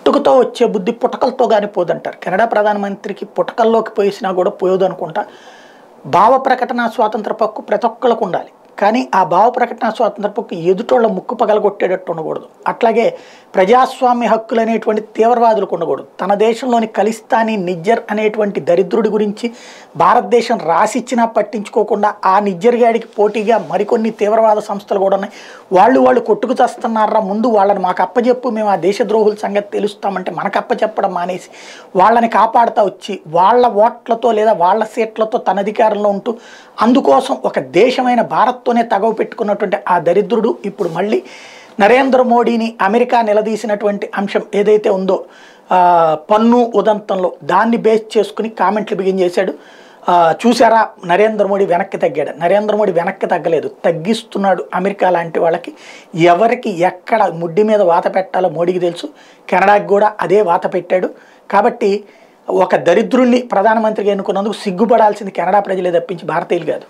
పుట్టుకతో వచ్చే బుద్ధి పుటకలతో కానీ పోదంటారు. కెనడా ప్రధానమంత్రికి పుటకల్లోకి పోసినా కూడా పోయేది అనుకుంటా. భావ ప్రకటన స్వాతంత్ర హక్కు ప్రతి ఒక్కళ్ళకు ఉండాలి, కానీ ఆ భావ ప్రకటన స్వాతంత్ర హక్కు ఎదుటోళ్ళ ముక్కు పగలగొట్టేటట్టు ఉండకూడదు. అట్లాగే ప్రజాస్వామ్య హక్కులు అనేటువంటి తీవ్రవాదులకు ఉండకూడదు. తన దేశంలోని ఖలిస్తానీ నిజ్జర్ అనేటువంటి దరిద్రుడి గురించి భారతదేశం రాసిచ్చినా పట్టించుకోకుండా ఆ నిజ్జర్ గాడికి పోటీగా మరికొన్ని తీవ్రవాద సంస్థలు కూడా ఉన్నాయి. వాళ్ళు కొట్టుకు చేస్తున్నారా, ముందు వాళ్ళని మాకు అప్పచెప్పు, మేము ఆ దేశద్రోహుల సంగతి తెలుస్తామంటే మనకు అప్పచెప్పడం మానేసి వాళ్ళని కాపాడుతూ వచ్చి వాళ్ళ ఓట్లతో లేదా వాళ్ళ సీట్లతో తన అధికారంలో ఉంటూ అందుకోసం ఒక దేశమైన భారత్తోనే తగవ పెట్టుకున్నటువంటి ఆ దరిద్రుడు ఇప్పుడు మళ్ళీ నరేంద్ర మోడీని అమెరికా నిలదీసినటువంటి అంశం ఏదైతే ఉందో పన్ను ఉదంతంలో దాన్ని బేస్ చేసుకుని కామెంట్లు బిగిన్ చేశాడు. చూసారా నరేంద్ర మోడీ వెనక్కి తగ్గాడు. నరేంద్ర మోడీ వెనక్కి తగ్గలేదు, తగ్గిస్తున్నాడు. అమెరికా లాంటి వాళ్ళకి ఎవరికి ఎక్కడ ముడ్డి మీద వాత పెట్టాలో మోడీకి తెలుసు. కెనడాకి కూడా అదే వాత పెట్టాడు. కాబట్టి ఒక దరిద్రుణ్ణి ప్రధానమంత్రిగా ఎన్నుకున్నందుకు సిగ్గుపడాల్సింది కెనడా ప్రజలే తప్పించి భారతీయులు కాదు.